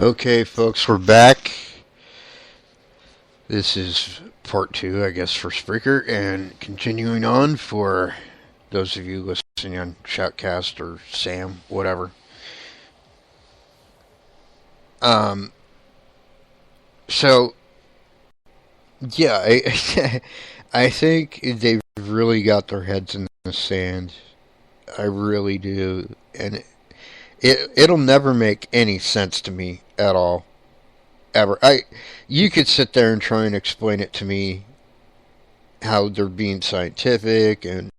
Okay, folks, we're back. This is part two, I guess, for Spreaker, and continuing on for those of you listening on Shoutcast or Sam, whatever. So, yeah, I think they've really got their heads in the sand. I really do, and it'll never make any sense to me at all. Ever. You could sit there and try and explain it to me how they're being scientific and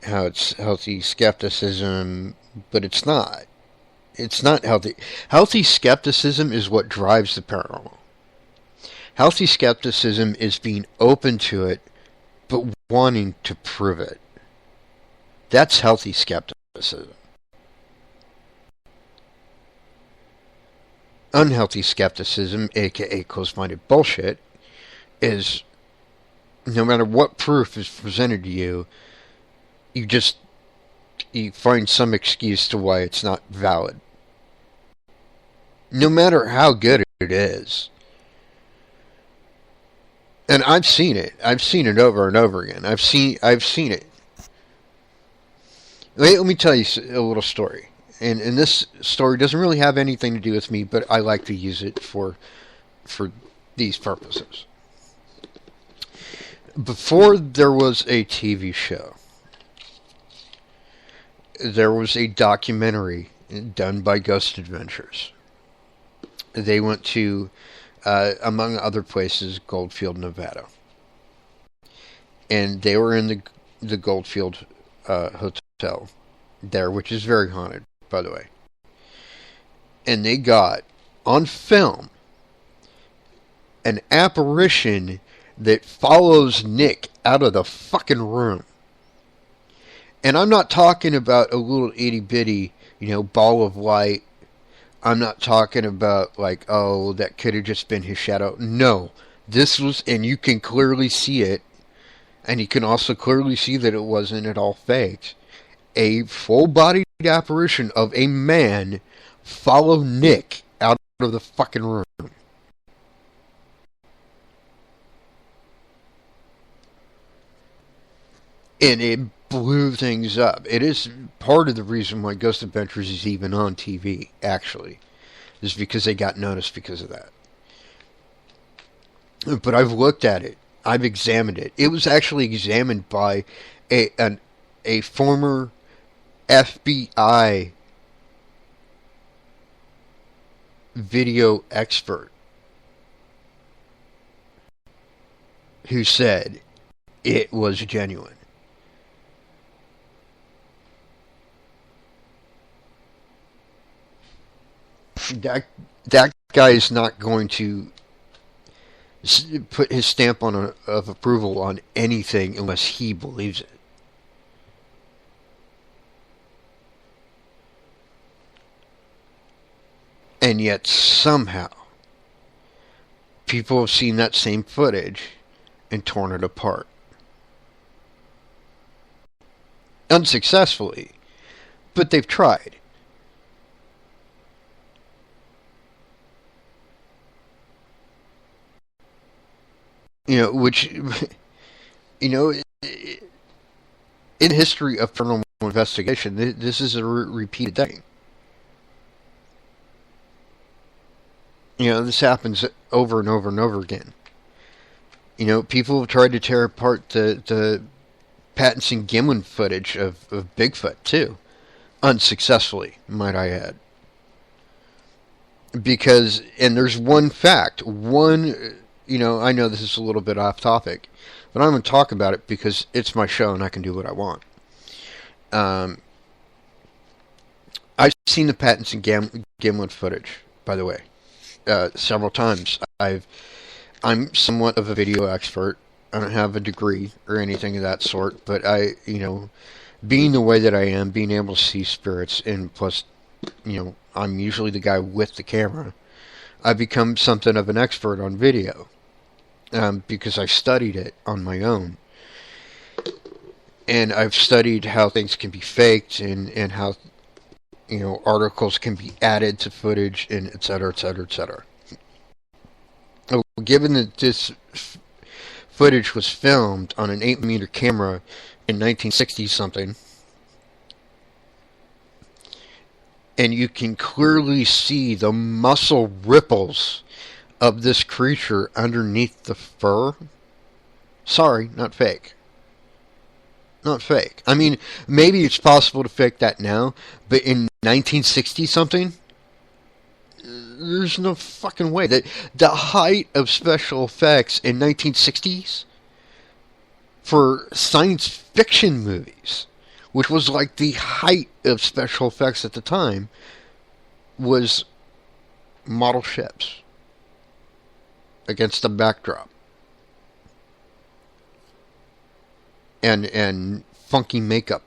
how it's healthy skepticism, but it's not. It's not healthy. Healthy skepticism is what drives the paranormal. Healthy skepticism is being open to it, but wanting to prove it. That's healthy skepticism. Unhealthy skepticism, aka closed-minded bullshit, is no matter what proof is presented to you, you find some excuse to why it's not valid. No matter how good it is. And I've seen it. I've seen it over and over again. I've seen it. Let me tell you a little story. And this story doesn't really have anything to do with me, but I like to use it for these purposes. Before there was a TV show, there was a documentary done by Ghost Adventures. They went to, among other places, Goldfield, Nevada. And they were in the Goldfield Hotel there, which is very haunted, by the way. And they got, on film, an apparition that follows Nick out of the fucking room. And I'm not talking about a little itty-bitty, ball of light. I'm not talking about, that could have just been his shadow. No. This was, and you can clearly see it, and you can also clearly see that it wasn't at all faked. A full-bodied apparition of a man follow Nick out of the fucking room. And it blew things up. It is part of the reason why Ghost Adventures is even on TV, actually. Is because they got noticed because of that. But I've looked at it. I've examined it. It was actually examined by a former FBI video expert who said it was genuine. That guy is not going to put his stamp of approval on anything unless he believes it. And yet somehow people have seen that same footage and torn it apart. Unsuccessfully, but they've tried. Which, in the history of paranormal investigation, this is a repeated thing. This happens over and over and over again. People have tried to tear apart the Pattinson Gimlin footage of Bigfoot, too. Unsuccessfully, might I add. Because, and there's one fact, I know this is a little bit off topic, but I'm going to talk about it because it's my show and I can do what I want. I've seen the Pattinson Gimlin footage, by the way, several times. I'm somewhat of a video expert. I don't have a degree or anything of that sort, but being the way that I am, being able to see spirits, and plus, I'm usually the guy with the camera, I've become something of an expert on video. Because I studied it on my own. And I've studied how things can be faked and how, articles can be added to footage, and et cetera, et cetera, et cetera. Given that this footage was filmed on an 8-meter camera in 1960 something, and you can clearly see the muscle ripples of this creature underneath the fur. Sorry, not fake. Not fake. I mean, maybe it's possible to fake that now, but in 1960 something, there's no fucking way. The height of special effects in 1960s for science fiction movies, which was like the height of special effects at the time, was model ships against the backdrop. And funky makeup.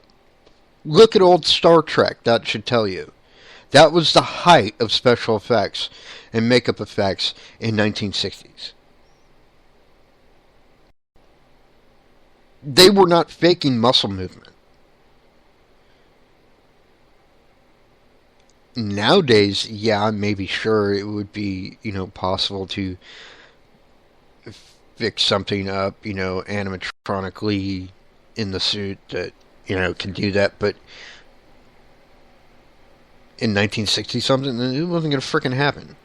Look at old Star Trek, that should tell you. That was the height of special effects and makeup effects in 1960s. They were not faking muscle movement. Nowadays, yeah, maybe sure it would be, possible to fix something up, animatronically in the suit that, can do that, but in 1960 something, it wasn't going to frickin' happen.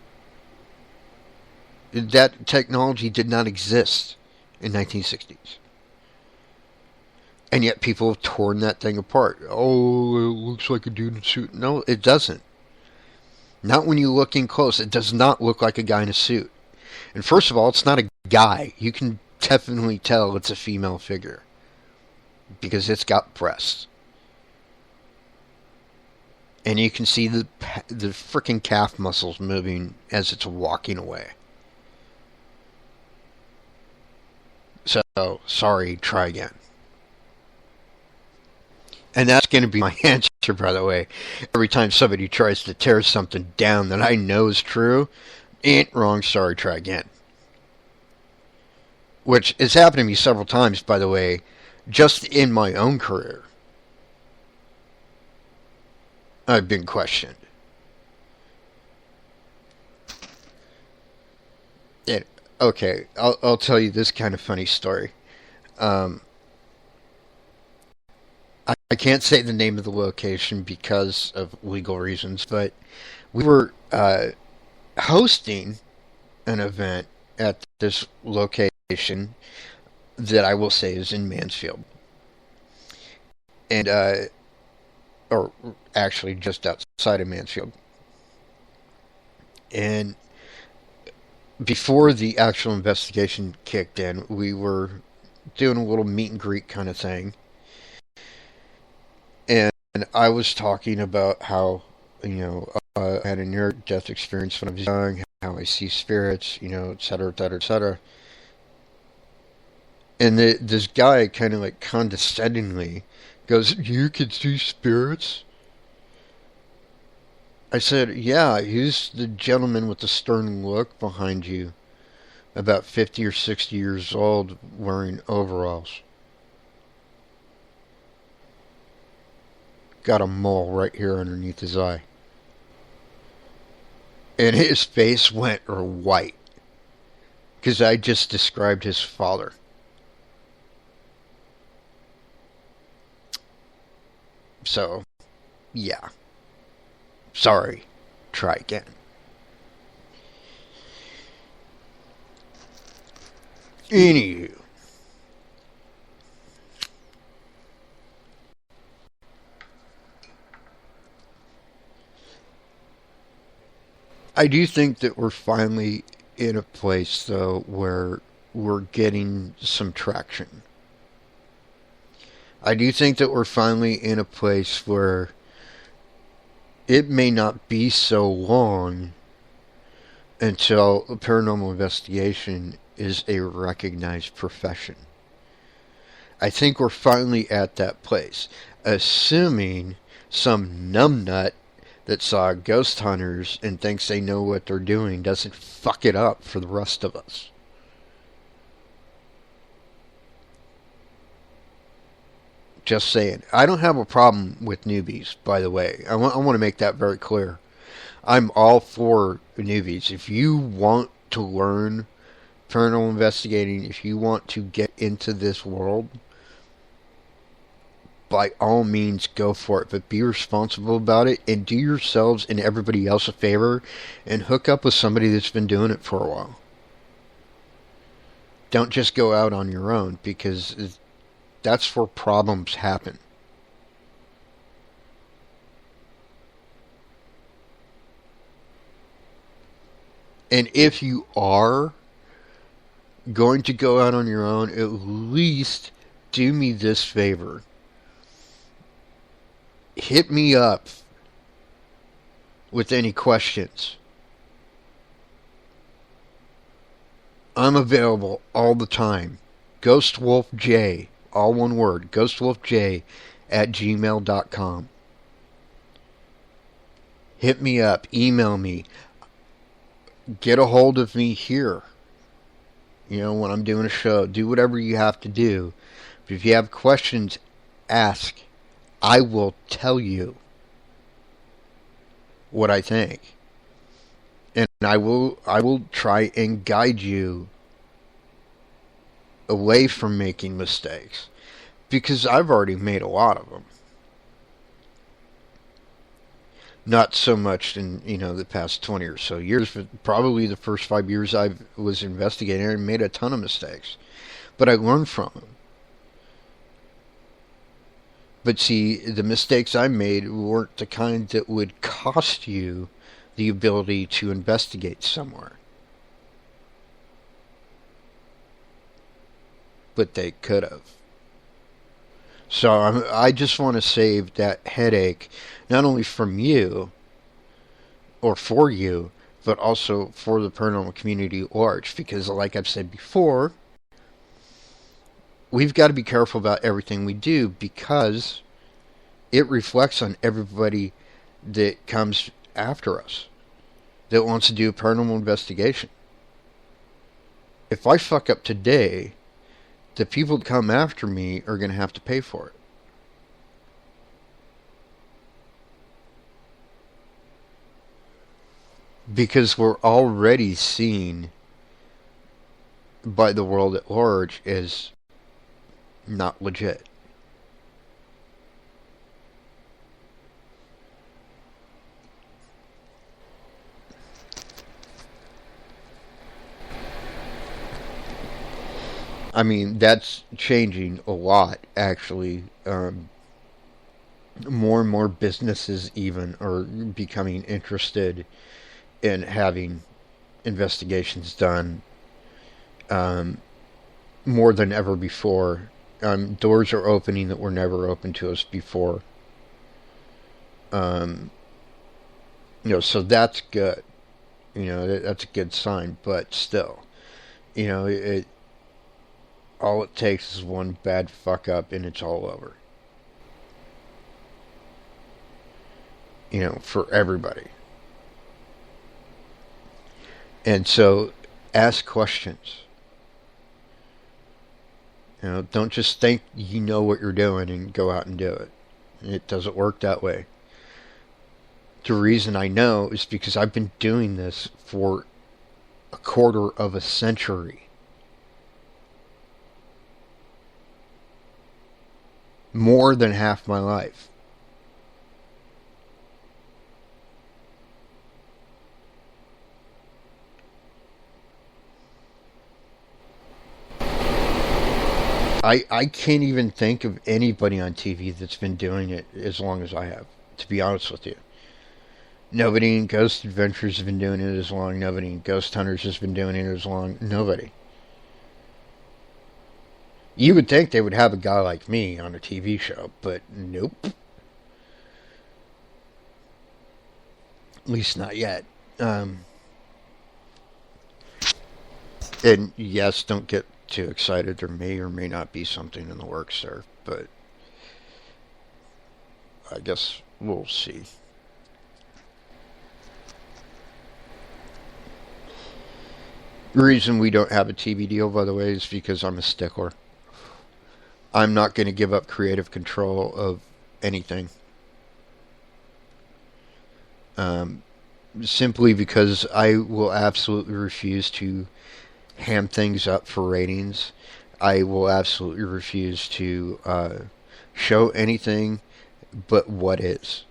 That technology did not exist in 1960s. And yet people have torn that thing apart. Oh, it looks like a dude in a suit. No, it doesn't. Not when you look in close. It does not look like a guy in a suit. And first of all, it's not a guy. You can definitely tell it's a female figure. Because it's got breasts. And you can see the freaking calf muscles moving as it's walking away. So, sorry, try again. And that's going to be my answer, by the way. Every time somebody tries to tear something down that I know is true, ain't wrong, sorry, try again. Which has happened to me several times, by the way, just in my own career. I've been questioned. And, okay, I'll tell you this kind of funny story. I can't say the name of the location because of legal reasons, but we were hosting an event at this location that I will say is in Mansfield. And, or actually just outside of Mansfield. And before the actual investigation kicked in, we were doing a little meet and greet kind of thing. And I was talking about how, I had a near-death experience when I was young, how I see spirits, et cetera, et cetera, et cetera. And this guy kind of like condescendingly goes, "You can see spirits?" I said, "Yeah, he's the gentleman with the stern look behind you, about 50 or 60 years old, wearing overalls. Got a mole right here underneath his eye." And his face went white, because I just described his father. So, yeah. Sorry. Try again. Anywho. I do think that we're finally in a place, though, where we're getting some traction. I do think that we're finally in a place where it may not be so long until paranormal investigation is a recognized profession. I think we're finally at that place, assuming some numbnut that saw ghost hunters and thinks they know what they're doing doesn't fuck it up for the rest of us. Just saying. I don't have a problem with newbies, by the way. I want to make that very clear. I'm all for newbies. If you want to learn paranormal investigating, if you want to get into this world, by all means go for it. But be responsible about it and do yourselves and everybody else a favor and hook up with somebody that's been doing it for a while. Don't just go out on your own, because that's where problems happen. And if you are going to go out on your own, at least do me this favor. Hit me up with any questions. I'm available all the time. GhostWolfJ, all one word, GhostWolfJ at gmail.com. Hit me up, email me, get a hold of me here. You know, when I'm doing a show, do whatever you have to do. But if you have questions, ask. I will tell you what I think. And I will try and guide you away from making mistakes, because I've already made a lot of them. Not so much in, the past 20 or so years, but probably the first 5 years I was investigating, I made a ton of mistakes. But I learned from them. But see, the mistakes I made weren't the kind that would cost you the ability to investigate somewhere. But they could have. So I just want to save that headache, not only from you, or for you, but also for the paranormal community at large. Because like I've said before, we've got to be careful about everything we do, because it reflects on everybody that comes after us, that wants to do a paranormal investigation. If I fuck up today, the people that come after me are going to have to pay for it. Because we're already seen by the world at large as not legit. I mean, that's changing a lot, actually. More and more businesses even are becoming interested in having investigations done, more than ever before. Doors are opening that were never open to us before. Um, so that's good. That's a good sign. But still, it all it takes is one bad fuck up and it's all over. For everybody. And so, ask questions. Don't just think you know what you're doing and go out and do it. It doesn't work that way. The reason I know is because I've been doing this for a quarter of a century. More than half my life. I can't even think of anybody on TV that's been doing it as long as I have, to be honest with you. Nobody in Ghost Adventures has been doing it as long. Nobody in Ghost Hunters has been doing it as long. Nobody. You would think they would have a guy like me on a TV show, but nope. At least not yet. And yes, don't get too excited. There may or may not be something in the works there, but I guess we'll see. The reason we don't have a TV deal, by the way, is because I'm a stickler. I'm not going to give up creative control of anything. Um, Simply because I will absolutely refuse to ham things up for ratings. I will absolutely refuse to show anything but what is.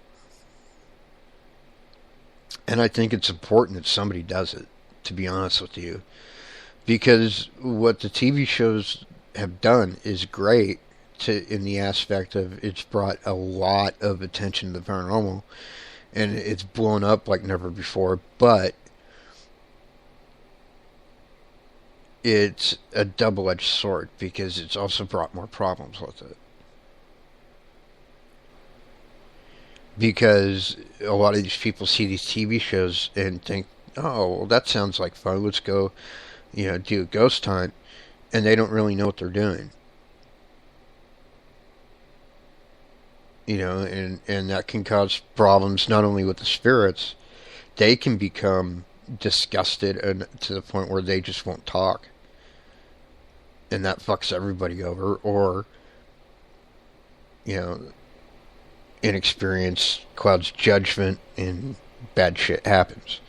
And I think it's important that somebody does it, to be honest with you. Because what the TV shows have done is great in the aspect of it's brought a lot of attention to the paranormal and it's blown up like never before, but it's a double-edged sword because it's also brought more problems with it. Because a lot of these people see these TV shows and think, "Oh, well, that sounds like fun. Let's go, do a ghost hunt," and they don't really know what they're doing. And that can cause problems not only with the spirits, they can become disgusted and to the point where they just won't talk, and that fucks everybody over. Or you know, inexperience clouds judgment, and bad shit happens.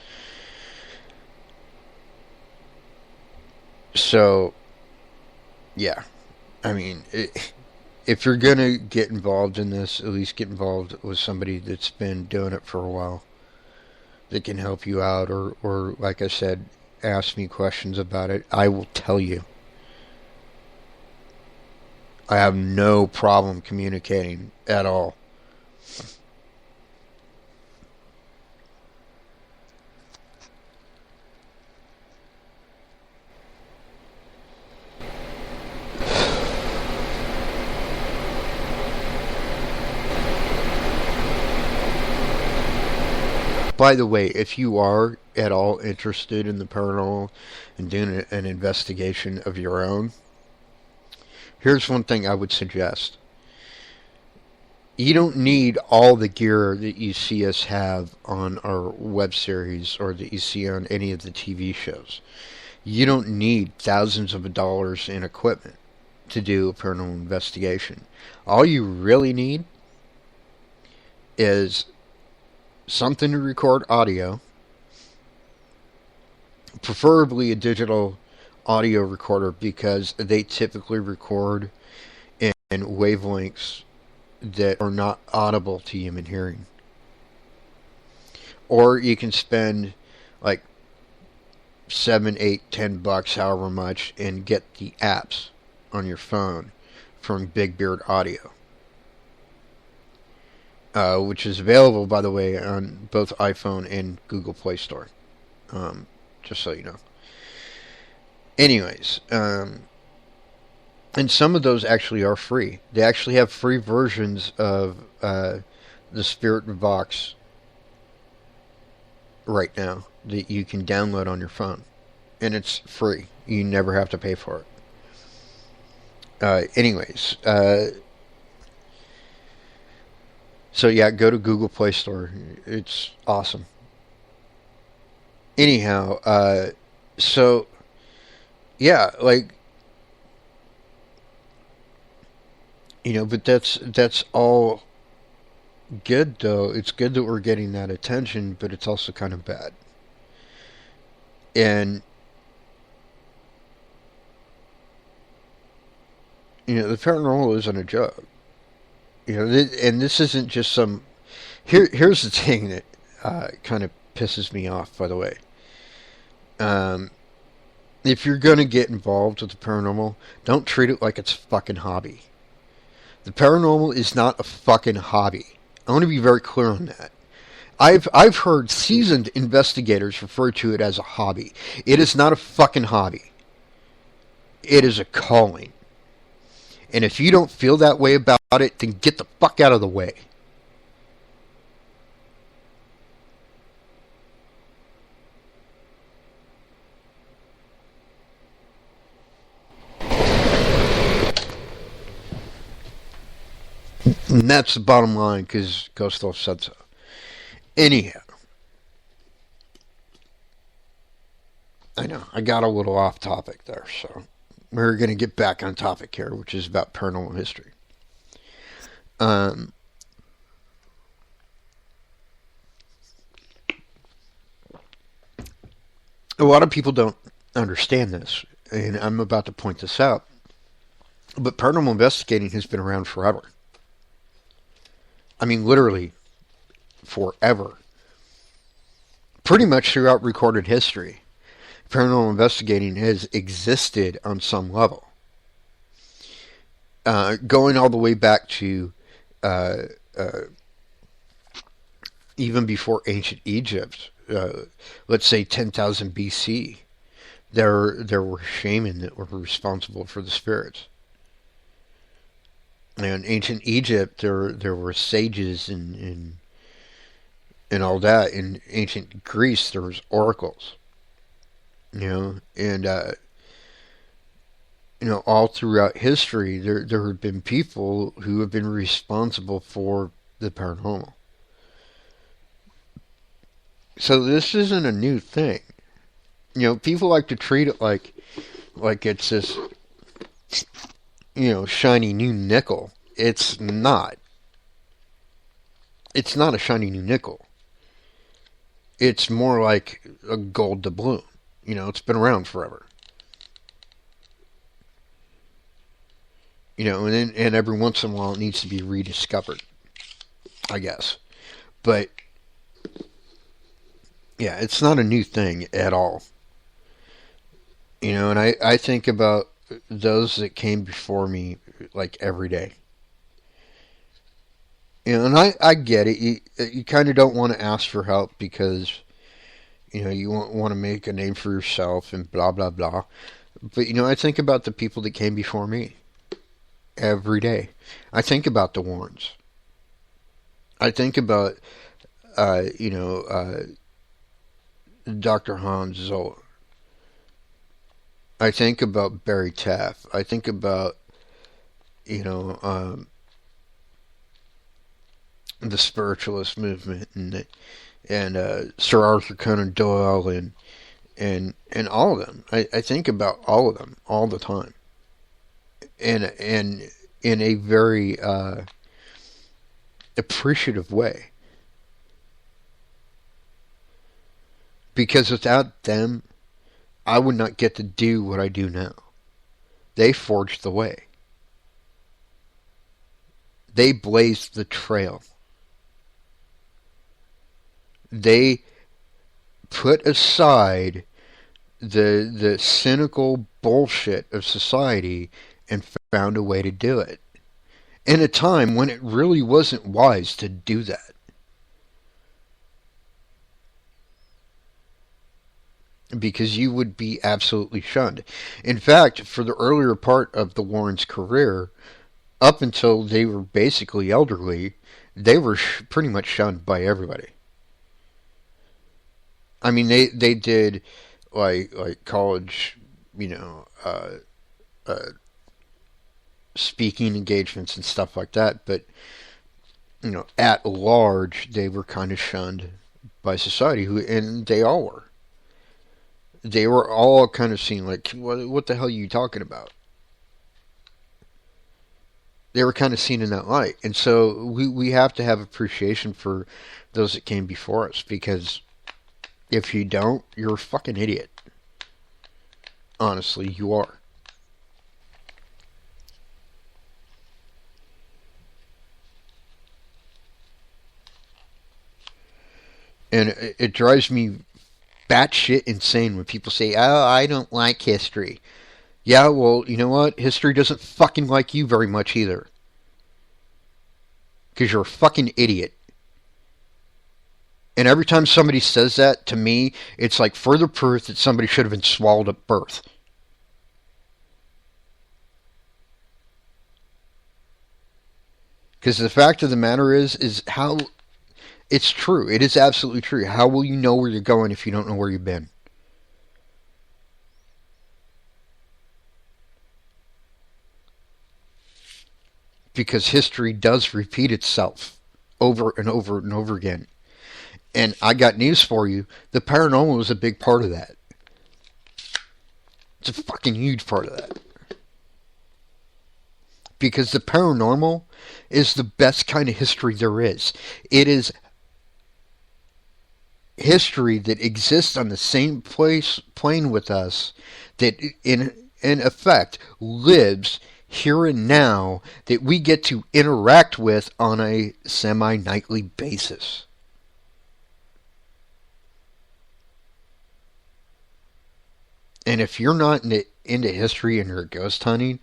So, yeah, I mean, if you're gonna get involved in this, at least get involved with somebody that's been doing it for a while that can help you out, or like I said, ask me questions about it. I will tell you. I have no problem communicating at all. By the way, if you are at all interested in the paranormal and doing an investigation of your own, here's one thing I would suggest. You don't need all the gear that you see us have on our web series or that you see on any of the TV shows. You don't need thousands of dollars in equipment to do a paranormal investigation. All you really need is something to record audio, preferably a digital audio recorder because they typically record in wavelengths that are not audible to human hearing. Or you can spend like 7, 8, $10, however much, and get the apps on your phone from Big Beard Audio. Which is available, by the way, on both iPhone and Google Play Store. Just so you know. Anyways, and some of those actually are free. They actually have free versions of the Spirit Box right now that you can download on your phone. And it's free. You never have to pay for it. Anyways, so yeah, go to Google Play Store. It's awesome. Anyhow, so yeah, like but that's all good though. It's good that we're getting that attention, but it's also kind of bad. And the paranormal isn't a joke. And this isn't just some. Here's the thing that kind of pisses me off. By the way, if you're gonna get involved with the paranormal, don't treat it like it's a fucking hobby. The paranormal is not a fucking hobby. I want to be very clear on that. I've heard seasoned investigators refer to it as a hobby. It is not a fucking hobby. It is a calling. And if you don't feel that way about it, then get the fuck out of the way. And that's the bottom line, because Gustav said so. Anyhow, I know, I got a little off topic there, so we're going to get back on topic here, which is about paranormal history. Um, a lot of people don't understand this, and I'm about to point this out. But paranormal investigating has been around forever. I mean, literally forever. Pretty much throughout recorded history, paranormal investigating has existed on some level. Going all the way back to uh, uh, even before ancient Egypt, let's say 10,000 BC, there were shaman that were responsible for the spirits. And in ancient Egypt, there were sages and all that. In ancient Greece, there was oracles. And all throughout history, there have been people who have been responsible for the paranormal. So this isn't a new thing. People like to treat it like it's this shiny new nickel. It's not. It's not a shiny new nickel. It's more like a gold doubloon. It's been around forever. And every once in a while it needs to be rediscovered, I guess. But yeah, it's not a new thing at all. And I think about those that came before me like every day. And I get it. You kind of don't want to ask for help because, you want to make a name for yourself and blah, blah, blah. But, I think about the people that came before me every day. I think about the Warrens. I think about, Dr. Hans Zoller. I think about Barry Taff. I think about, the spiritualist movement and Sir Arthur Conan Doyle and all of them. I think about all of them all the time, and in a very appreciative way, because without them, I would not get to do what I do now. They forged the way. They blazed the trail. They put aside the cynical bullshit of society and found a way to do it. In a time when it really wasn't wise to do that. Because you would be absolutely shunned. In fact, for the earlier part of the Warrens' career, up until they were basically elderly, they were pretty much shunned by everybody. I mean, they did like college, speaking engagements and stuff like that, but at large, they were kind of shunned by society, and they all were. They were all kind of seen like, what the hell are you talking about? They were kind of seen in that light. And so we have to have appreciation for those that came before us, because if you don't, you're a fucking idiot. Honestly, you are. And it drives me batshit insane when people say, "Oh, I don't like history." Yeah, well, you know what? History doesn't fucking like you very much either. Because you're a fucking idiot. And every time somebody says that to me, it's like further proof that somebody should have been swallowed at birth. Because the fact of the matter is how... It's true. It is absolutely true. How will you know where you're going if you don't know where you've been? Because history does repeat itself over and over and over again. And I got news for you. The paranormal is a big part of that. It's a fucking huge part of that. because the paranormal is the best kind of history there is. It is history that exists on the same plane with us, that in effect lives here and now, that we get to interact with on a semi-nightly basis. And if you're not into history and you're ghost hunting,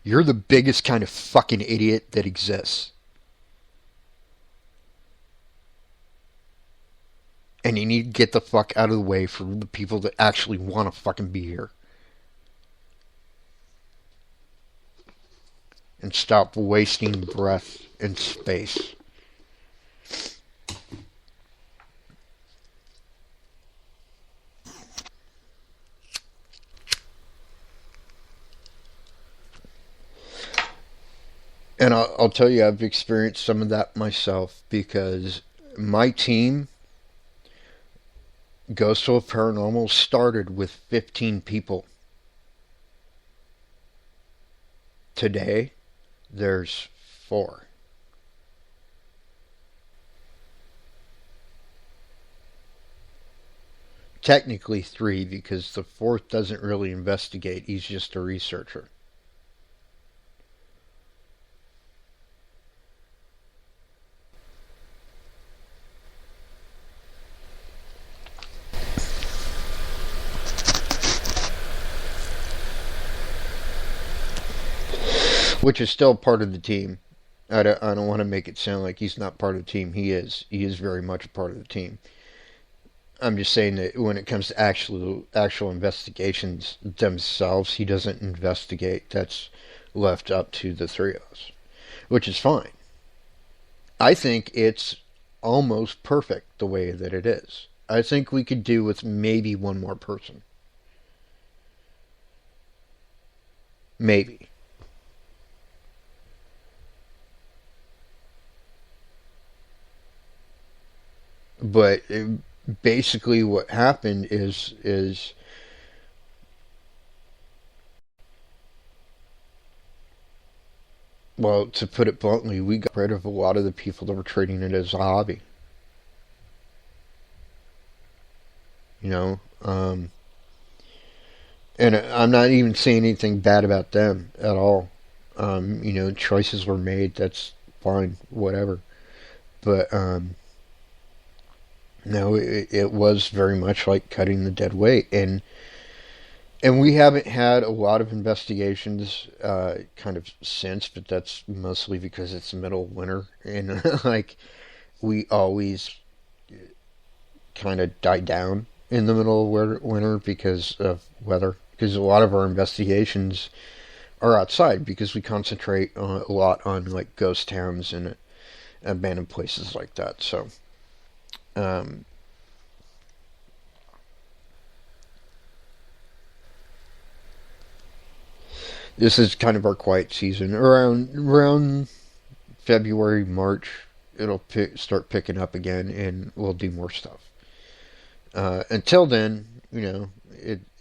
you're the biggest kind of fucking idiot that exists. And you need to get the fuck out of the way for the people that actually want to fucking be here. And stop wasting breath in space. And I'll tell you, I've experienced some of that myself, because my team, Ghost of Paranormal, started with 15 people. Today, there's 4. Technically 3, because the 4th doesn't really investigate. He's just a researcher. Which is still part of the team. I don't want to make it sound like he's not part of the team. He is. He is very much a part of the team. I'm just saying that when it comes to actual investigations themselves, he doesn't investigate. That's left up to the 3 of us, which is fine. I think it's almost perfect the way that it is. I think we could do with maybe one more person. Maybe. But basically what happened is well, to put it bluntly, we got rid of a lot of the people that were treating it as a hobby. You know, and I'm not even saying anything bad about them at all. Choices were made. That's fine, whatever. But no, it was very much like cutting the dead weight, and we haven't had a lot of investigations kind of since, but that's mostly because it's the middle of winter, and like we always kind of die down in the middle of winter because of weather. Because a lot of our investigations are outside, because we concentrate a lot on like ghost towns and abandoned places like that. So, um, this is kind of our quiet season. Around February, March, it'll start picking up again, and we'll do more stuff. Until then,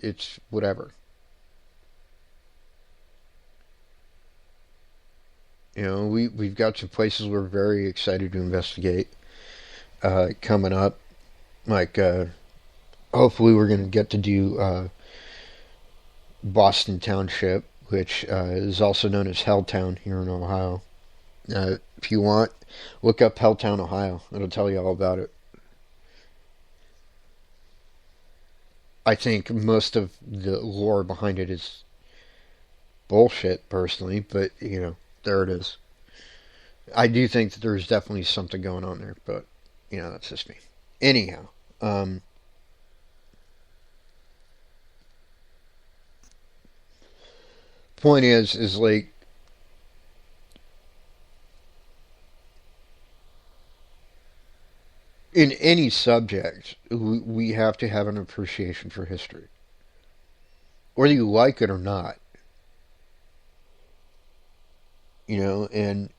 it's whatever. We've got some places we're very excited to investigate coming up. Like, hopefully, we're going to get to do Boston Township, which is also known as Helltown here in Ohio. If you want, look up Helltown, Ohio. It'll tell you all about it. I think most of the lore behind it is bullshit, personally, but, there it is. I do think that there's definitely something going on there, but, that's just me. Anyhow, point is like, in any subject, we have to have an appreciation for history, whether you like it or not. And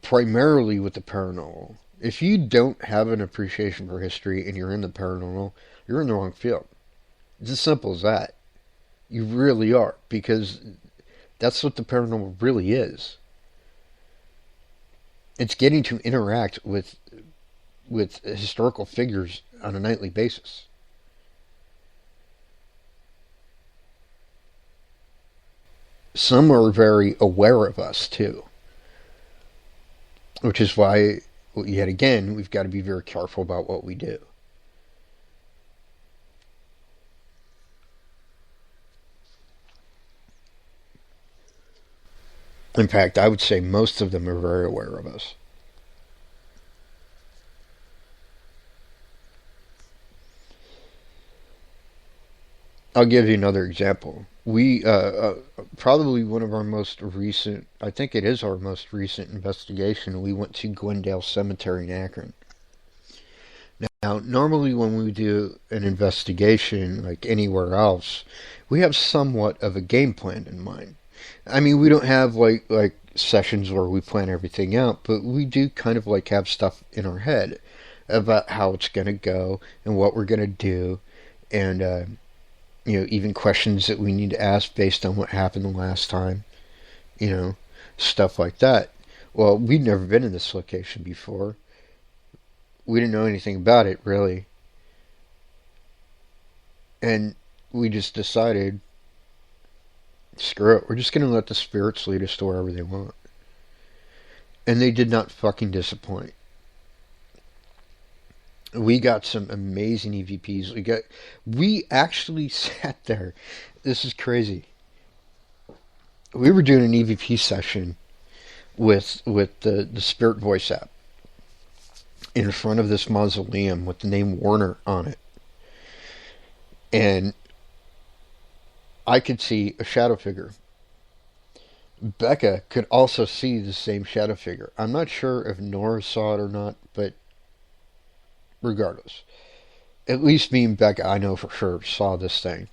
primarily with the paranormal. If you don't have an appreciation for history and you're in the paranormal, you're in the wrong field. It's as simple as that. You really are, because That's what the paranormal really is. It's getting to interact with historical figures on a nightly basis. Some are very aware of us too, which is why, yet again, we've got to be very careful about what we do. In fact, I would say most of them are very aware of us. I'll give you another example. Probably one of our most recent, I think it is our most recent investigation, we went to Glendale Cemetery in Akron. Now, normally when we do an investigation like anywhere else, we have somewhat of a game plan in mind. I mean, we don't have like sessions where we plan everything out, but we do kind of like have stuff in our head about how it's going to go and what we're going to do, and even questions that we need to ask based on what happened the last time, you know, stuff like that. Well, we'd never been in this location before. We didn't know anything about it really, and we just decided, screw it, we're just going to let the spirits lead us to wherever they want. And they did not fucking disappoint. We got some amazing EVPs. We actually sat there. This is crazy. We were doing an EVP session with the Spirit Voice app in front of this mausoleum with the name Warner on it. And I could see a shadow figure. Becca could also see the same shadow figure. I'm not sure if Nora saw it or not, but regardless, at least me and Becca, I know for sure, saw this thing.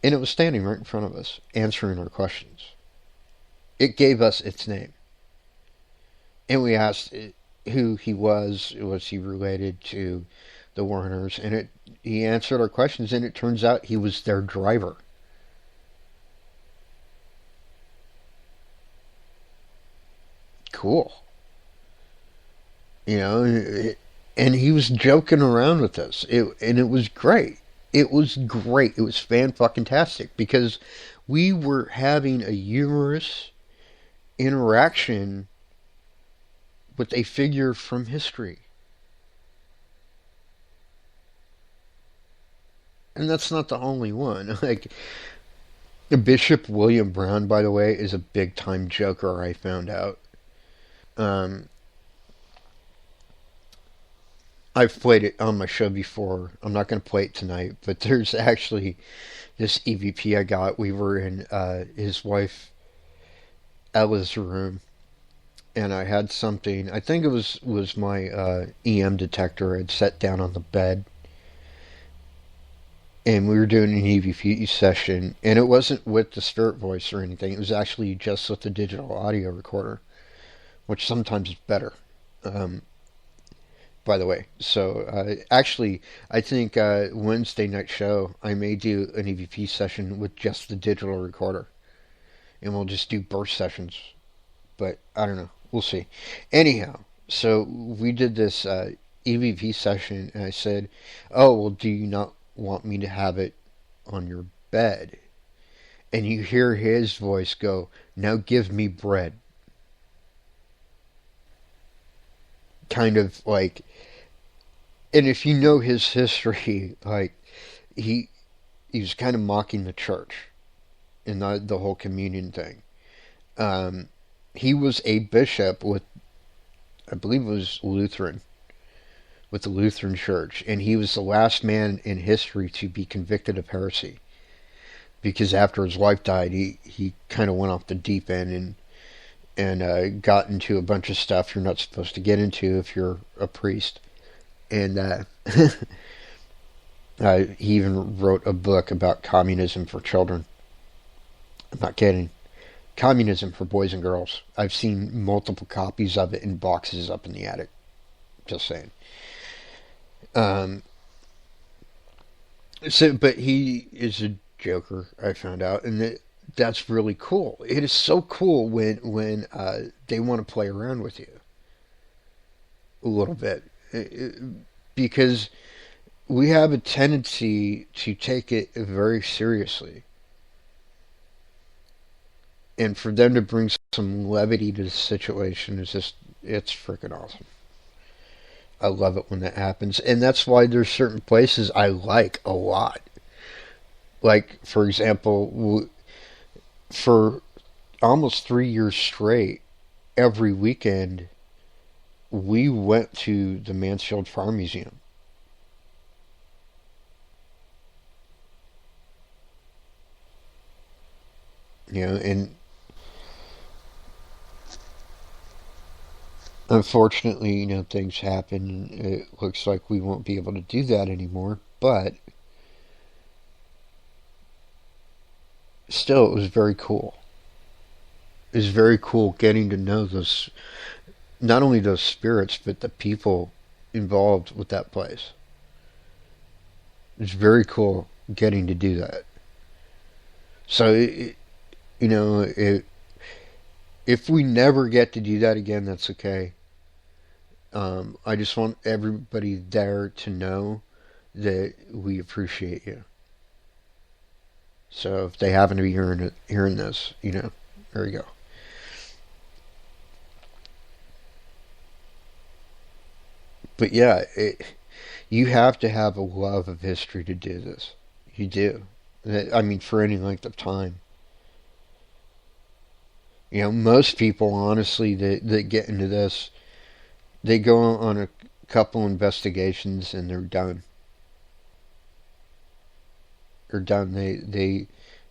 And it was standing right in front of us, answering our questions. It gave us its name. And we asked who he was he related to the Warners, and he answered our questions, and it turns out he was their driver. Cool. You know, and he was joking around with us. And it was great. It was great. It was fan-fucking-tastic because we were having a humorous interaction with a figure from history. And that's not the only one. Like, Bishop William Brown, by the way, is a big-time joker, I found out. Um, I've played it on my show before. I'm not going to play it tonight, but there's actually this EVP I got. We were in his wife Ella's room, and I had something. I think it was my EM detector. I'd set down on the bed, and we were doing an EVP session, and it wasn't with the spirit voice or anything. It was actually just with the digital audio recorder, which sometimes is better. Um, by the way, so actually, I think Wednesday night show I may do an EVP session with just the digital recorder, and we'll just do burst sessions. But I don't know. We'll see. Anyhow, so we did this EVP session, and I said, "Oh, well, do you not want me to have it on your bed?" And you hear his voice go, "Now give me bread." Kind of like, and if you know his history, like he he was kind of mocking the church and the whole communion thing. Um, he was a bishop with, I believe it was Lutheran, with the Lutheran Church, and he was the last man in history to be convicted of heresy because after his wife died, he kind of went off the deep end and got into a bunch of stuff you're not supposed to get into if you're a priest, and he even wrote a book about communism for children. I'm not kidding. Communism for boys and girls. I've seen multiple copies of it in boxes up in the attic. Just saying. Um, but he is a joker, I found out. And That's really cool. It is so cool when they want to play around with you a little bit. Because we have a tendency to take it very seriously, and for them to bring some levity to the situation is just, it's freaking awesome. I love it when that happens, and that's why there's certain places I like a lot. Like, for example, for almost 3 years straight, every weekend we went to the Mansfield Farm Museum. And unfortunately, things happen. It looks like we won't be able to do that anymore, but still, it was very cool. It was very cool getting to know those, not only those spirits, but the people involved with that place. It's very cool getting to do that. So, you know, it, if we never get to do that again, that's okay. I just want everybody there to know that we appreciate you. So if they happen to be hearing this, there you go. But yeah, you have to have a love of history to do this. You do. I mean, for any length of time. Most people, honestly, that get into this, they go on a couple investigations and they're done. They're done.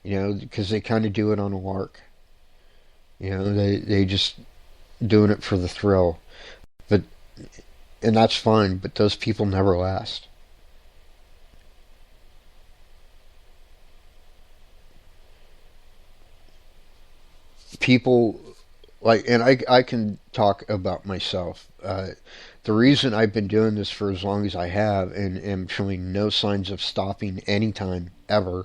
Because they kind of do it on a lark. They just doing it for the thrill. But and that's fine. But those people never last. People and I can talk about myself. The reason I've been doing this for as long as I have and am showing no signs of stopping anytime ever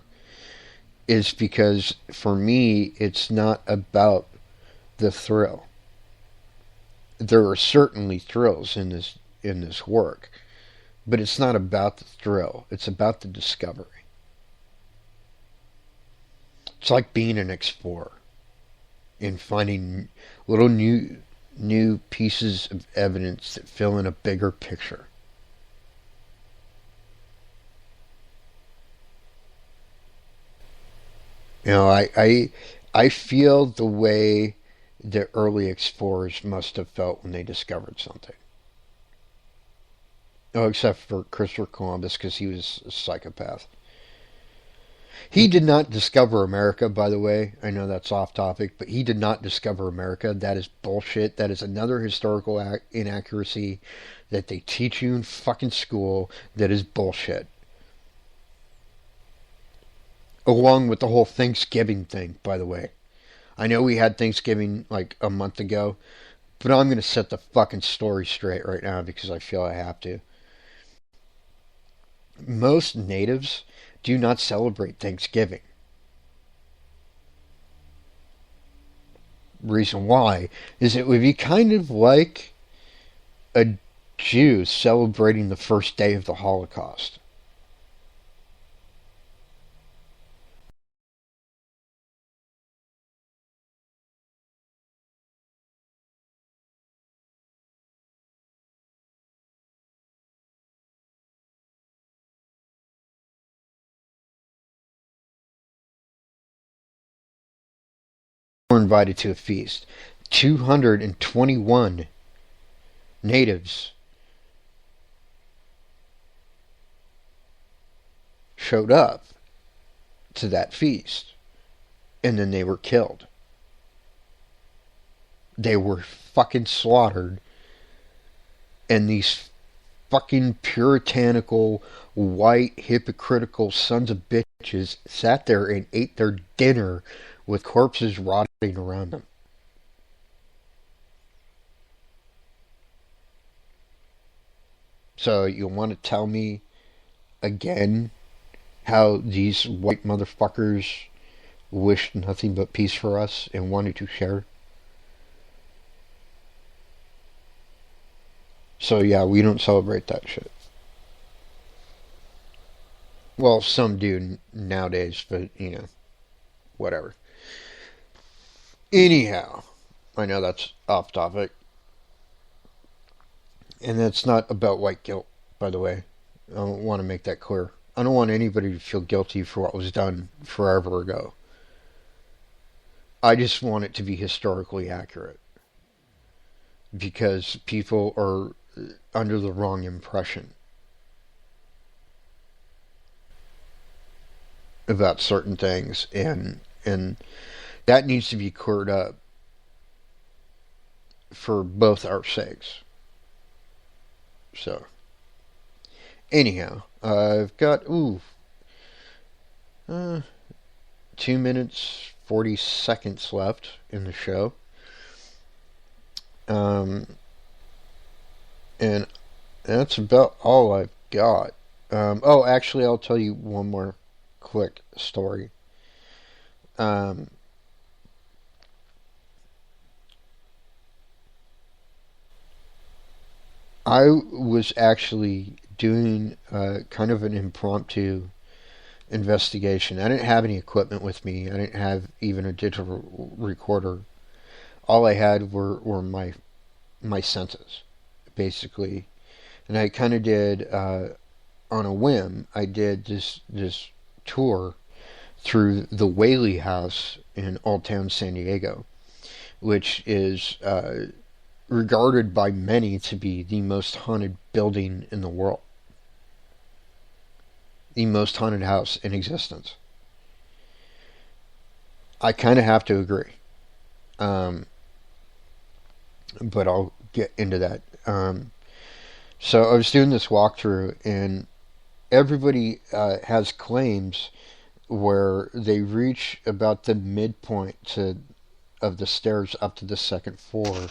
is because for me it's not about the thrill. There are certainly thrills in this work, but it's not about the thrill. It's about the discovery. It's like being an explorer and finding little new pieces of evidence that fill in a bigger picture. I feel the way the early explorers must have felt when they discovered something. Oh, except for Christopher Columbus, because he was a psychopath. He did not discover America, by the way. I know that's off topic, but he did not discover America. That is bullshit. That is another historical inaccuracy that they teach you in fucking school. That is bullshit. Along with the whole Thanksgiving thing, by the way. I know we had Thanksgiving like a month ago, but I'm going to set the fucking story straight right now because I feel I have to. Most natives do not celebrate Thanksgiving. Reason why is it would be kind of like a Jew celebrating the first day of the Holocaust. Were invited to a feast. 221 natives showed up to that feast, and then they were killed. They were fucking slaughtered, and these fucking puritanical, white, hypocritical sons of bitches sat there and ate their dinner with corpses rotting around them. So you want to tell me again how these white motherfuckers wished nothing but peace for us and wanted to share. So yeah, we don't celebrate that shit. Well, some do nowadays, but whatever. Anyhow, I know that's off topic, and that's not about white guilt, by the way. I don't want to make that clear. I don't want anybody to feel guilty for what was done forever ago. I just want it to be historically accurate because people are under the wrong impression about certain things, and that needs to be cleared up for both our sakes. So, anyhow, I've got uh, 2 minutes 40 seconds left in the show, um, and that's about all I've got. Oh, actually, I'll tell you one more quick story. Um, I was actually doing kind of an impromptu investigation. I didn't have any equipment with me. I didn't have even a digital recorder. All I had were my senses, basically. And I kind of did on a whim. I did this tour through the Whaley House in Old Town San Diego, which is regarded by many to be the most haunted building in the world, the most haunted house in existence. I kind of have to agree, um, but I'll get into that. So I was doing this walkthrough, and everybody has claims where they reach about the midpoint of the stairs up to the second floor,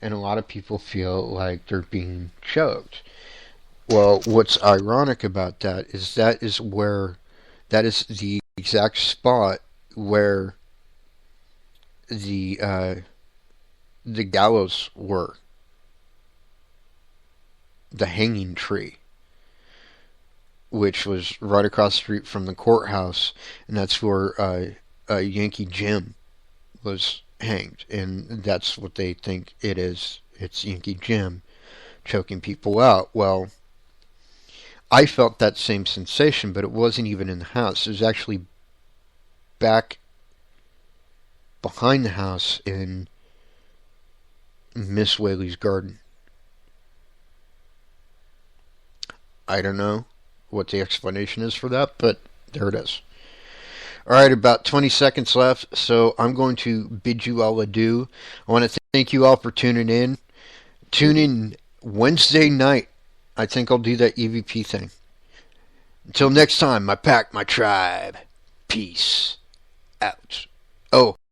and a lot of people feel like they're being choked. Well, what's ironic about that is the exact spot where the uh, the gallows were, the hanging tree, which was right across the street from the courthouse, and that's where Yankee Jim was hanged, and that's what they think it is. It's Yankee Jim choking people out. Well, I felt that same sensation, but it wasn't even in the house. It was actually back behind the house in Miss Whaley's garden. I don't know what the explanation is for that, but there it is. All right, about 20 seconds left, so I'm going to bid you all adieu. I want to thank you all for tuning in. Tune in Wednesday night. I think I'll do that EVP thing. Until next time, my pack, my tribe. Peace out. Oh,